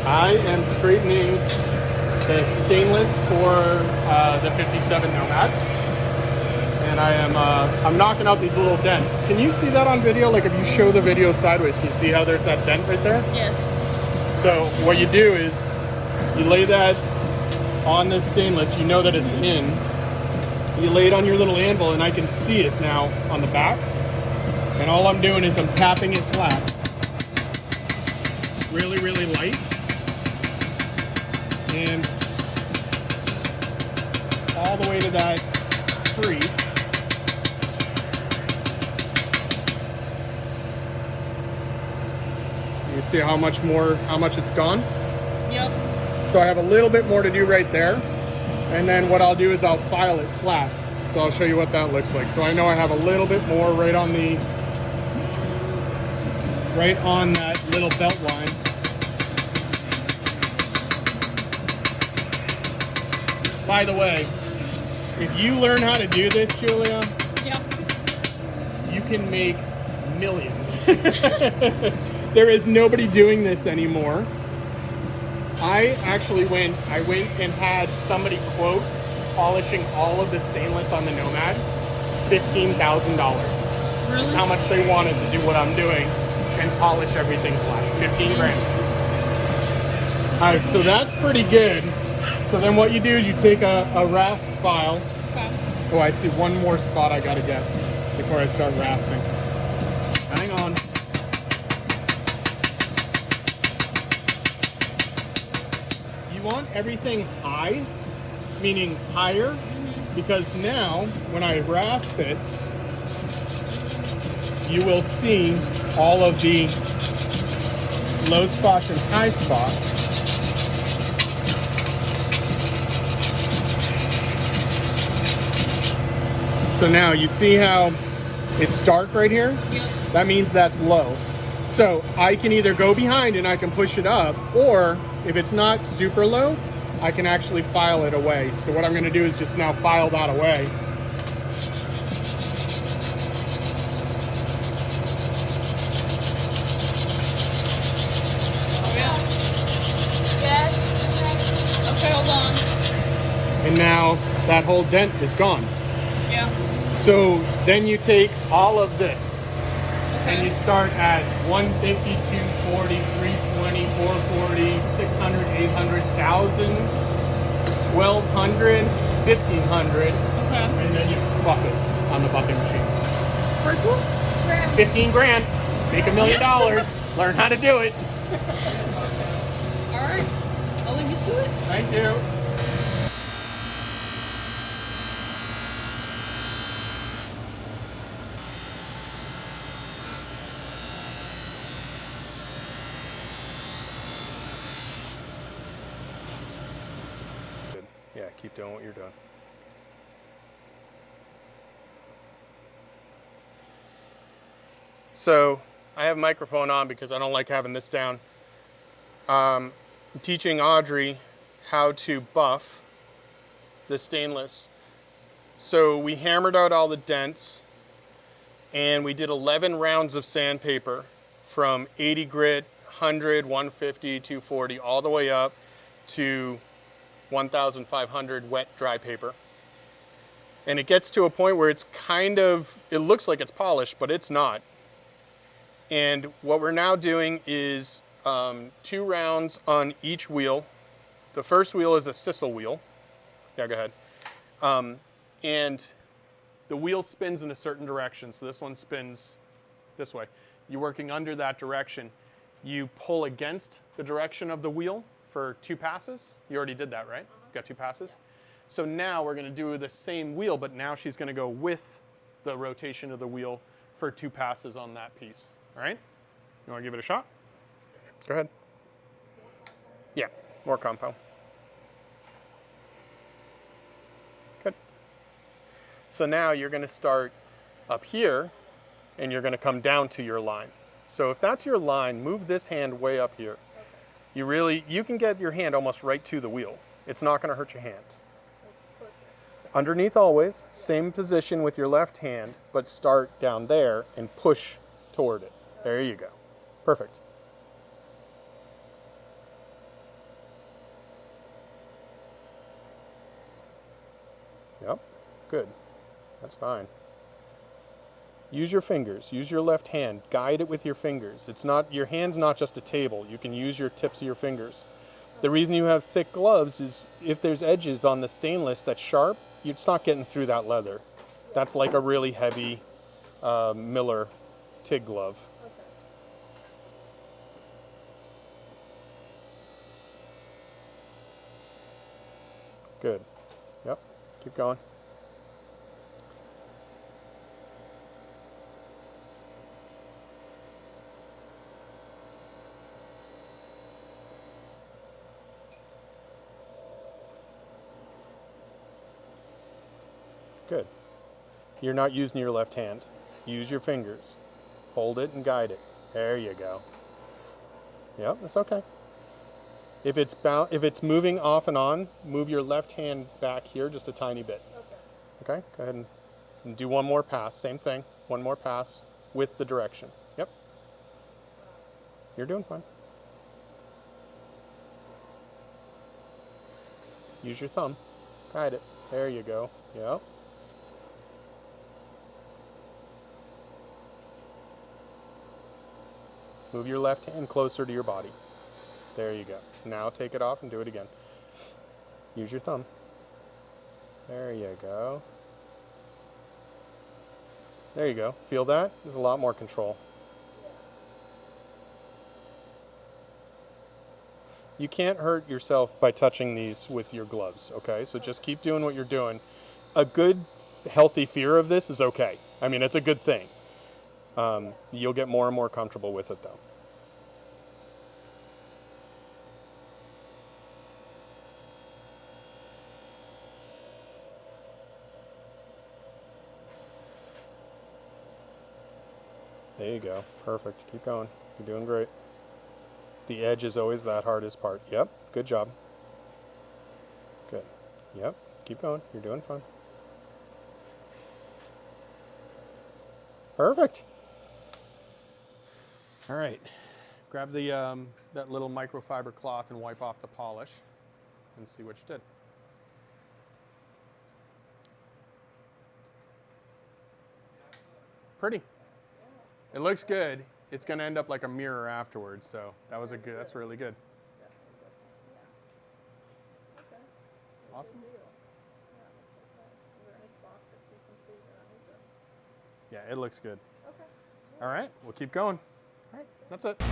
I am straightening the stainless for the 57 Nomad, and I'm knocking out these little dents. Can you see that on video? Like if you show the video sideways, can you see how there's that dent right there? Yes. So what you do is you lay that on the stainless, you know that it's in. You lay it on your little anvil, and I can see it now on the back. And all I'm doing is I'm tapping it flat. Really, really light. And all the way to that crease. You see how much it's gone? Yep. So I have a little bit more to do right there. And then what I'll do is I'll file it flat. So I'll show you what that looks like. So I know I have a little bit more right on that little belt line. By the way, if you learn how to do this, Julia, yep, you can make millions. There is nobody doing this anymore. I went and had somebody quote polishing all of the stainless on the Nomad, $15,000. Really? How much they wanted to do what I'm doing and polish everything flat. 15 grand. All right, so that's pretty good. So then what you do is you take a rasp file. Okay. Oh, I see one more spot I gotta get before I start rasping. Hang on. You want everything high, meaning higher, because now when I rasp it, you will see all of the low spots and high spots. So now you see how it's dark right here? Yep. That means that's low. So I can either go behind and I can push it up, or if it's not super low, I can actually file it away. So what I'm going to do is just now file that away. Yes. Okay, hold on. And now that whole dent is gone. Yeah. So then you take all of this Okay. and you start at 150, 240, 320, 440, 600, 800, 1,000, 1,200, 1,500, Okay. and then you buff it on the buffing machine. Pretty cool. 15 grand, make $1 million, learn how to do it. All right. I'll leave you to it. Thank you. Yeah, keep doing what you're doing. So I have a microphone on because I don't like having this down. I'm teaching Audrey how to buff the stainless. So we hammered out all the dents and we did 11 rounds of sandpaper from 80 grit, 100, 150, 240, all the way up to 1,500 wet dry paper. And it gets to a point where it's it looks like it's polished, but it's not. And what we're now doing is 2 rounds on each wheel. The first wheel is a sisal wheel. Yeah, go ahead. And the wheel spins in a certain direction. So this one spins this way. You're working under that direction. You pull against the direction of the wheel for 2 passes. You already did that, right? Got 2 passes. So now we're going to do the same wheel, but now she's going to go with the rotation of the wheel for 2 passes on that piece. All right? You want to give it a shot? Go ahead. Yeah, more compound. Good. So now you're going to start up here, and you're going to come down to your line. So if that's your line, move this hand way up here. You can get your hand almost right to the wheel. It's not going to hurt your hands. Underneath always, same position with your left hand, but start down there and push toward it. There you go. Perfect. Good. That's fine. Use your fingers. Use your left hand. Guide it with your fingers. It's not, your hand's not just a table. You can use your tips of your fingers. The reason you have thick gloves is if there's edges on the stainless that's sharp, it's not getting through that leather. That's like a really heavy Miller TIG glove. Okay. Good. Yep. Keep going. Good. You're not using your left hand. Use your fingers. Hold it and guide it. There you go. Yep, that's okay. If it's moving off and on, move your left hand back here just a tiny bit. Okay. Okay? Go ahead and do one more pass. Same thing. One more pass with the direction. Yep. You're doing fine. Use your thumb. Guide it. There you go. Yep. Move your left hand closer to your body. There you go. Now take it off and do it again. Use your thumb. There you go. There you go. Feel that? There's a lot more control. You can't hurt yourself by touching these with your gloves, okay? So just keep doing what you're doing. A good, healthy fear of this is okay. I mean, it's a good thing. You'll get more and more comfortable with it, though. There you go. Perfect. Keep going. You're doing great. The edge is always that hardest part. Yep. Good job. Good. Yep. Keep going. You're doing fine. Perfect. All right. Grab the that little microfiber cloth and wipe off the polish and see what you did. Pretty. It looks good. It's going to end up like a mirror afterwards, so that's really good. Awesome. Yeah, it looks good. Okay. All right, we'll keep going. All right, that's it.